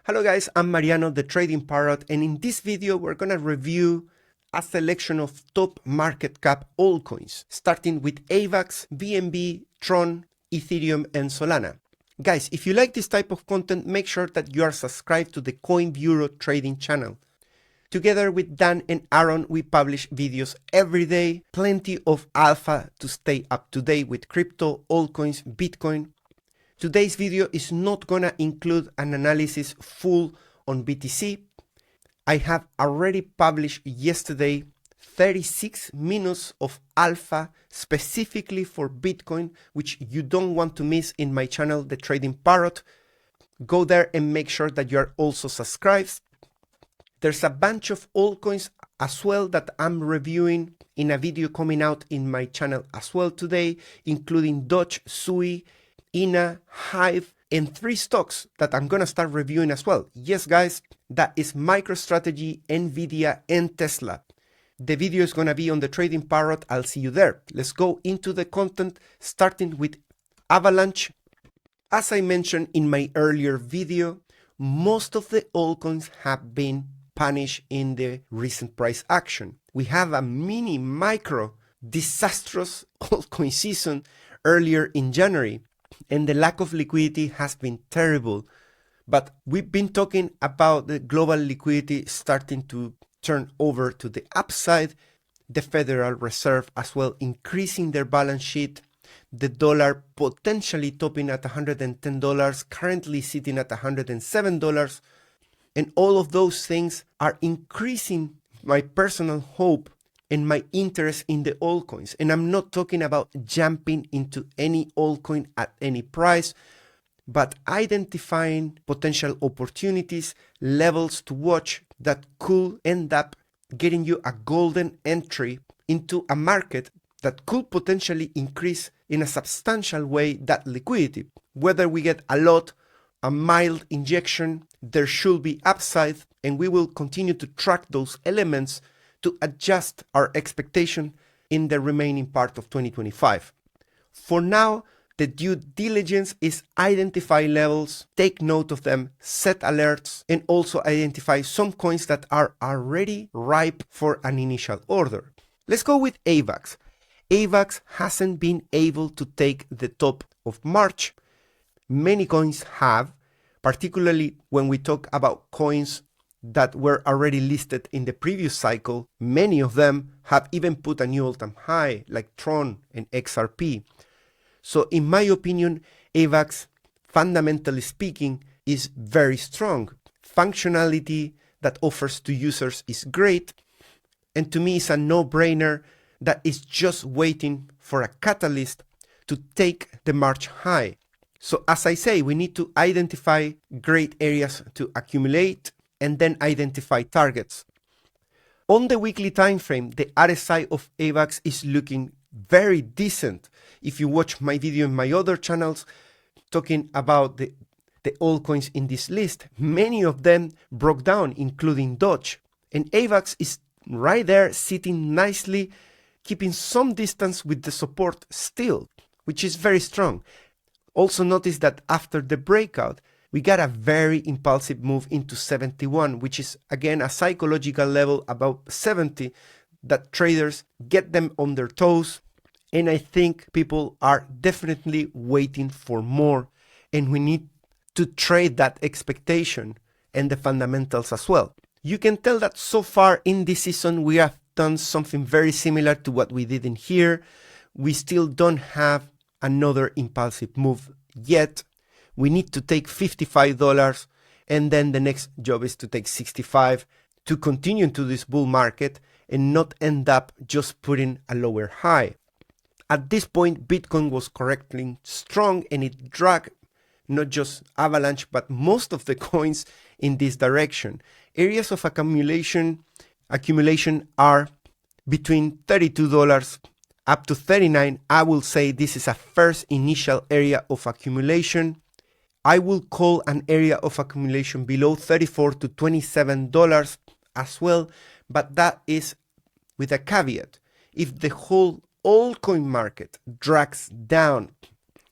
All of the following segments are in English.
Hello guys, I'm Mariano, the Trading Parrot, and in this video we're gonna review a selection of top market cap altcoins, starting with AVAX, BNB, Tron, Ethereum, and Solana. Guys, if you like this type of content, make sure that you are subscribed to the Coin Bureau trading channel. Together with Dan and Aaron, we publish videos every day, plenty of alpha to stay up to date with crypto, altcoins, Bitcoin. Today's video is not gonna include an analysis full on BTC. I have already published yesterday 36 minutes of alpha specifically for Bitcoin, which you don't want to miss in my channel, The Trading Parrot. Go there and make sure that you are also subscribed. There's a bunch of altcoins as well that I'm reviewing in a video coming out in my channel as well today, including Doge, Sui, INA, Hive, and 3 stocks that I'm gonna start reviewing as well. Yes, guys, that is MicroStrategy, Nvidia, and Tesla. The video is gonna be on the Trading Parrot. I'll see you there. Let's go into the content, starting with Avalanche. As I mentioned in my earlier video, most of the altcoins have been punished in the recent price action. We have a micro disastrous altcoin season earlier in January, and the lack of liquidity has been terrible. But we've been talking about the global liquidity starting to turn over to the upside, the Federal Reserve as well increasing their balance sheet, the dollar potentially topping at $110, currently sitting at $107, and all of those things are increasing my personal hope and my interest in the altcoins. And I'm not talking about jumping into any altcoin at any price, but identifying potential opportunities, levels to watch that could end up getting you a golden entry into a market that could potentially increase in a substantial way that liquidity. Whether we get a lot, a mild injection, there should be upside, and we will continue to track those elements to adjust our expectation in the remaining part of 2025. For now, the due diligence is identify levels, take note of them, set alerts, and also identify some coins that are already ripe for an initial order. Let's go with AVAX. AVAX hasn't been able to take the top of March. Many coins have, particularly when we talk about coins that were already listed in the previous cycle. Many of them have even put a new all-time high, like Tron and XRP. So in my opinion, AVAX, fundamentally speaking, is very strong. Functionality that offers to users is great, and to me it's a no-brainer that is just waiting for a catalyst to take the March high. So as I say, we need to identify great areas to accumulate and then identify targets. On the weekly time frame, the RSI of AVAX is looking very decent. If you watch my video in my other channels talking about the altcoins in this list, many of them broke down, including Doge. And AVAX is right there sitting nicely, keeping some distance with the support still, which is very strong. Also notice that after the breakout, we got a very impulsive move into 71, which is again a psychological level about 70 that traders get them on their toes. And I think people are definitely waiting for more, and we need to trade that expectation and the fundamentals as well. You can tell that so far in this season we have done something very similar to what we did in here. We still don't have another impulsive move yet. We need to take $55, and then the next job is to take 65 to continue into this bull market and not end up just putting a lower high. At this point, Bitcoin was correctly strong, and it dragged not just Avalanche, but most of the coins in this direction. Areas of accumulation are between $32 up to $39. I will say this is a first initial area of accumulation. I will call an area of accumulation below $34 to $27 as well, but that is with a caveat. If the whole altcoin market drags down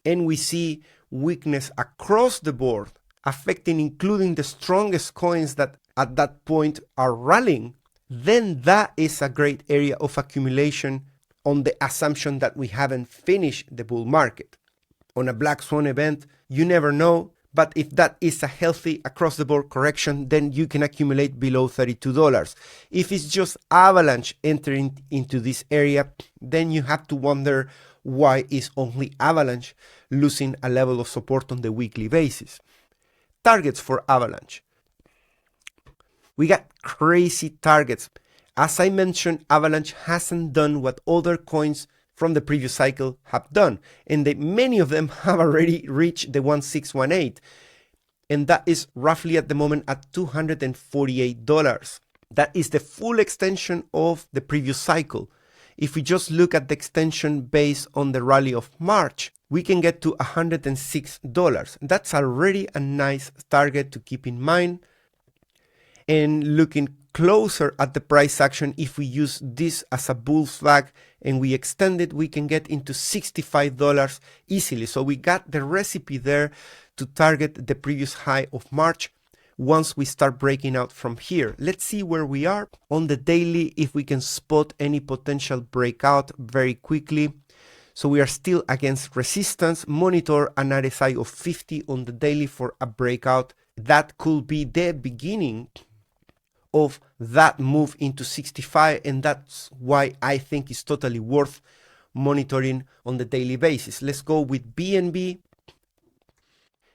and we see weakness across the board affecting including the strongest coins that at that point are rallying, then that is a great area of accumulation on the assumption that we haven't finished the bull market. On a black swan event, you never know, but if that is a healthy across the board correction, then you can accumulate below $32. If it's just Avalanche entering into this area, then you have to wonder why is only Avalanche losing a level of support on the weekly basis. Targets for Avalanche. We got crazy targets. As I mentioned, Avalanche hasn't done what other coins from the previous cycle have done, and many of them have already reached the 1618, and that is roughly at the moment at $248. That is the full extension of the previous cycle. If we just look at the extension based on the rally of March, we can get to $106. That's already a nice target to keep in mind. And looking closer at the price action, if we use this as a bull flag and we extend it, we can get into $65 easily. So we got the recipe there to target the previous high of March once we start breaking out from here. Let's see where we are on the daily, if we can spot any potential breakout very quickly. So we are still against resistance. Monitor an RSI of 50 on the daily for a breakout. That could be the beginning of that move into 65, and that's why I think it's totally worth monitoring on the daily basis. Let's go with BNB.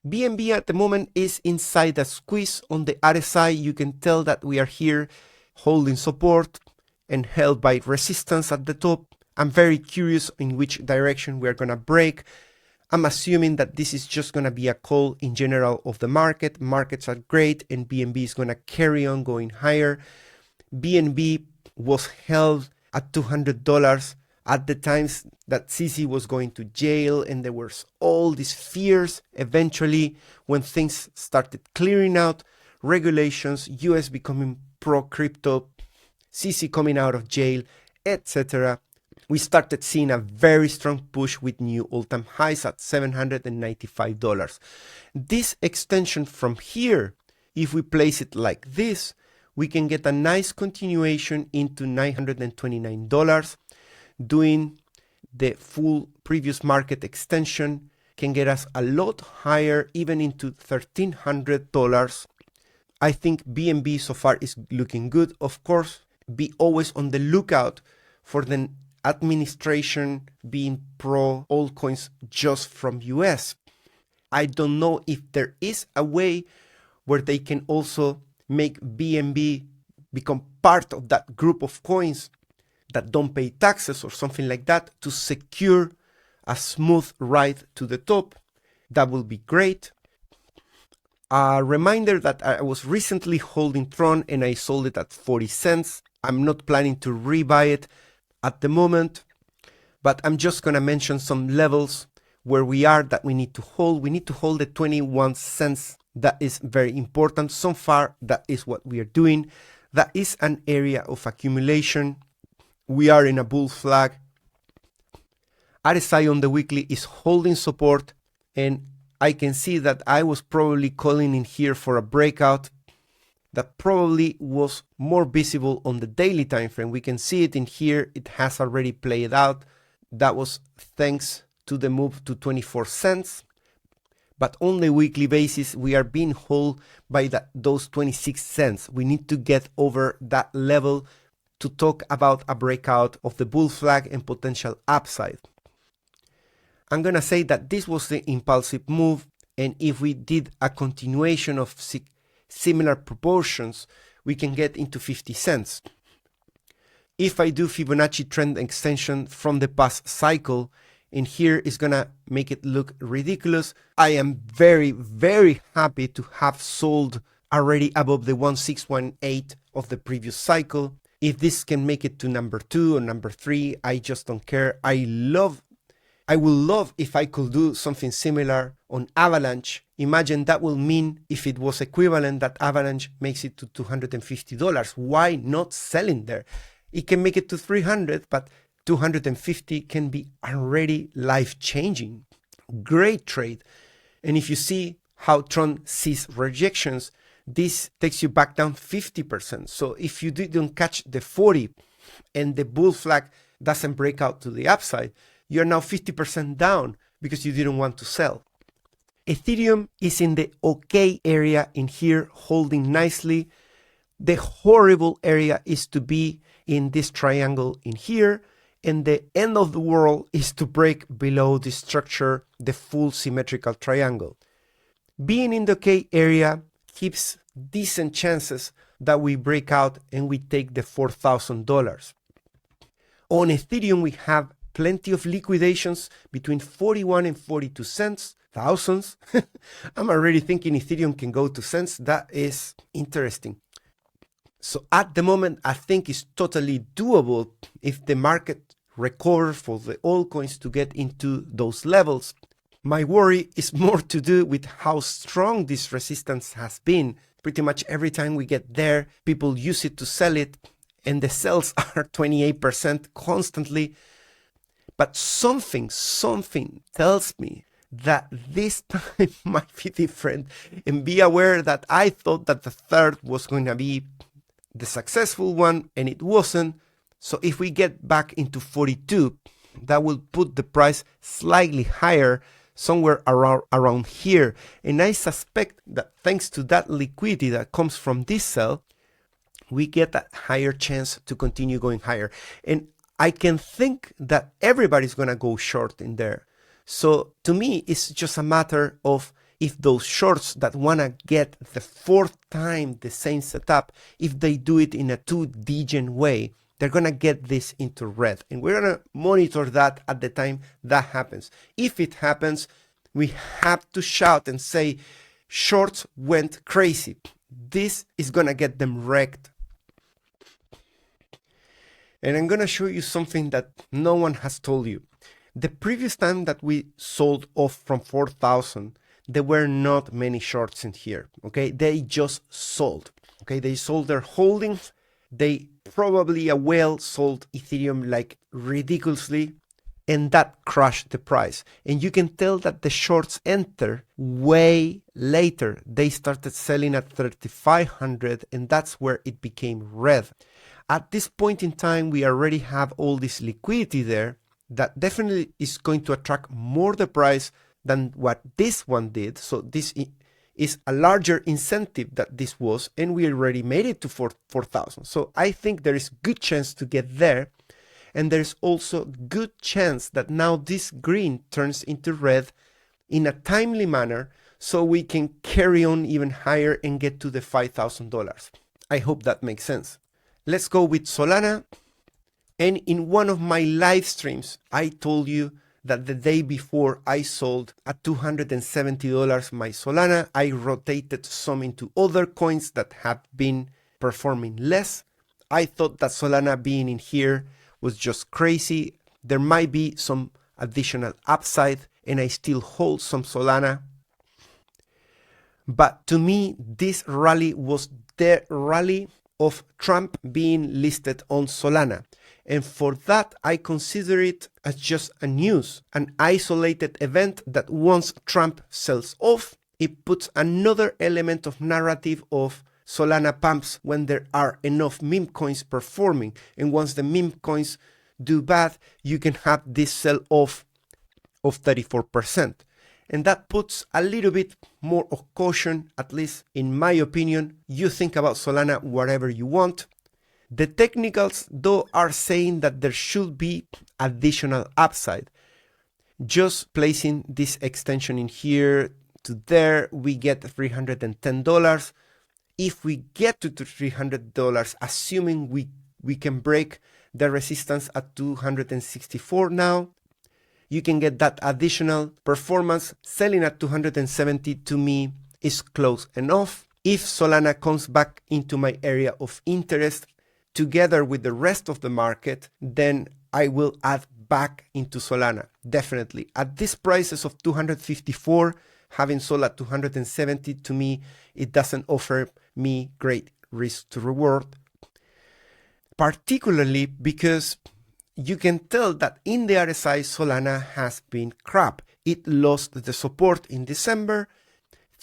BNB at the moment is inside a squeeze on the RSI. You can tell that we are here holding support and held by resistance at the top. I'm very curious in which direction we're gonna break. I'm assuming that this is just going to be a call in general of the market. Markets are great and BNB is going to carry on going higher. BNB was held at $200 at the times that CZ was going to jail, and there was all these fears. Eventually, when things started clearing out, regulations, US becoming pro-crypto, CZ coming out of jail, etc., we started seeing a very strong push with new all-time highs at $795. This extension from here, if we place it like this, we can get a nice continuation into $929. Doing the full previous market extension can get us a lot higher, even into $1,300. I think BNB so far is looking good. Of course, be always on the lookout for the administration being pro altcoins just from US. I don't know if there is a way where they can also make BNB become part of that group of coins that don't pay taxes or something like that to secure a smooth ride to the top. That will be great. A reminder that I was recently holding Tron and I sold it at 40 cents. I'm not planning to rebuy it at the moment, but I'm just going to mention some levels where we are that we need to hold. We need to hold the 21 cents. That is very important. So far, that is what we are doing. That is an area of accumulation. We are in a bull flag. RSI on the weekly is holding support, and I can see that I was probably calling in here for a breakout that probably was more visible on the daily time frame. We can see it in here. It has already played out. That was thanks to the move to 24 cents. But on the weekly basis, we are being held by those 26 cents. We need to get over that level to talk about a breakout of the bull flag and potential upside. I'm going to say that this was the impulsive move, and if we did a continuation of similar proportions, we can get into 50 cents. If I do Fibonacci trend extension from the past cycle, and here is gonna make it look ridiculous, I am very, very happy to have sold already above the 1618 of the previous cycle. If this can make it to number 2 or number 3, I just don't care. I will love if I could do something similar on Avalanche. Imagine that will mean if it was equivalent that Avalanche makes it to $250. Why not selling there? It can make it to 300, but 250 can be already life-changing. Great trade. And if you see how Tron sees rejections, this takes you back down 50%. So if you didn't catch the 40 and the bull flag doesn't break out to the upside, you're now 50% down because you didn't want to sell. Ethereum is in the okay area in here, holding nicely. The horrible area is to be in this triangle in here, and the end of the world is to break below this structure, the full symmetrical triangle. Being in the okay area keeps decent chances that we break out and we take the $4,000. On Ethereum, we have plenty of liquidations between 41 and 42 cents, thousands. I'm already thinking Ethereum can go to cents. That is interesting. So at the moment, I think it's totally doable if the market recovers for the altcoins to get into those levels. My worry is more to do with how strong this resistance has been. Pretty much every time we get there, people use it to sell it, and the sells are 28% constantly. But something tells me that this time might be different, and be aware that I thought that the third was going to be the successful one, and it wasn't. So if we get back into 42, that will put the price slightly higher, somewhere around here. And I suspect that thanks to that liquidity that comes from this sell, we get a higher chance to continue going higher. And I can think that everybody's going to go short in there. So to me, it's just a matter of if those shorts that want to get the fourth time the same setup, if they do it in a too degen way, they're going to get this into red. And we're going to monitor that at the time that happens. If it happens, we have to shout and say, shorts went crazy. This is going to get them wrecked. And I'm going to show you something that no one has told you. The previous time that we sold off from 4,000, there were not many shorts in here, okay? They just sold, okay? They sold their holdings. They probably a whale sold Ethereum like ridiculously, and that crushed the price. And you can tell that the shorts enter way later. They started selling at 3,500, and that's where it became red. At this point in time, we already have all this liquidity there that definitely is going to attract more the price than what this one did. So this is a larger incentive that this was, and we already made it to 4,000. So I think there is good chance to get there. And there's also good chance that now this green turns into red in a timely manner, so we can carry on even higher and get to the $5,000. I hope that makes sense. Let's go with Solana. And in one of my live streams, I told you that the day before I sold at $270 my Solana, I rotated some into other coins that have been performing less. I thought that Solana being in here was just crazy. There might be some additional upside, and I still hold some Solana. But to me, this rally was the rally of Trump being listed on Solana. And for that, I consider it as just a news, an isolated event that once Trump sells off, it puts another element of narrative of Solana pumps when there are enough meme coins performing. And once the meme coins do bad, you can have this sell off of 34%. And that puts a little bit more of caution, at least in my opinion. You think about Solana whatever you want. The technicals, though, are saying that there should be additional upside. Just placing this extension in here to there, we get $310. If we get to $300, assuming we can break the resistance at 264 now, you can get that additional performance. Selling at 270 to me is close enough. If Solana comes back into my area of interest, together with the rest of the market, then I will add back into Solana, definitely. At these prices of 254, having sold at 270, to me, it doesn't offer me great risk to reward. Particularly because you can tell that in the RSI, Solana has been crap. It lost the support in December.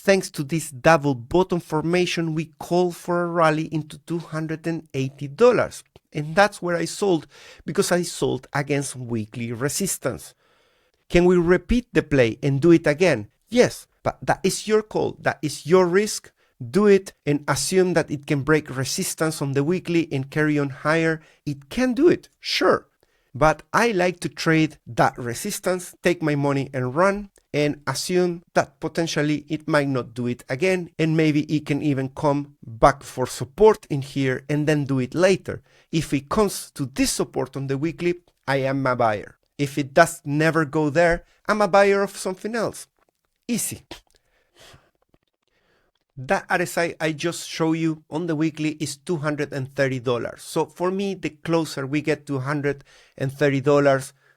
thanks to this double bottom formation, we called for a rally into $280. And that's where I sold, because I sold against weekly resistance. Can we repeat the play and do it again? Yes, but that is your call. That is your risk. Do it and assume that it can break resistance on the weekly and carry on higher. It can do it, sure. But I like to trade that resistance, take my money and run, and assume that potentially it might not do it again, and maybe it can even come back for support in here and then do it later. If it comes to this support on the weekly, I am a buyer. If it does never go there, I'm a buyer of something else. Easy. That RSI I just show you on the weekly is $230. So for me, the closer we get to $130,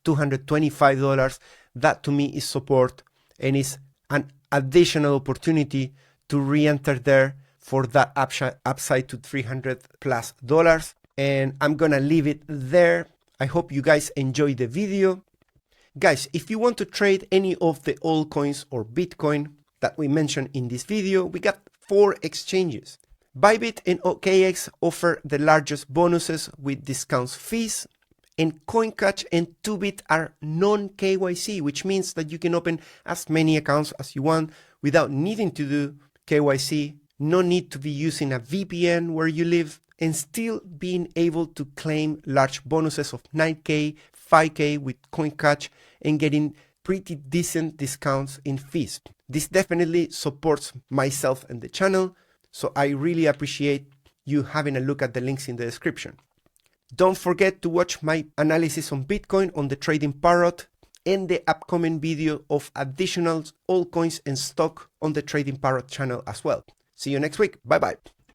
$225, that to me is support and is an additional opportunity to re-enter there for that upside to $300+. And I'm gonna leave it there. I hope you guys enjoy the video. Guys, if you want to trade any of the altcoins or Bitcoin that we mentioned in this video, we got 4 exchanges. Bybit and OKX offer the largest bonuses with discounts fees, and CoinCatch and 2bit are non-KYC, which means that you can open as many accounts as you want without needing to do KYC, no need to be using a VPN where you live, and still being able to claim large bonuses of 9K, 5K with CoinCatch and getting pretty decent discounts in fees. This definitely supports myself and the channel, so I really appreciate you having a look at the links in the description. Don't forget to watch my analysis on Bitcoin on the Trading Parrot and the upcoming video of additional altcoins and stock on the Trading Parrot channel as well. See you next week. Bye bye.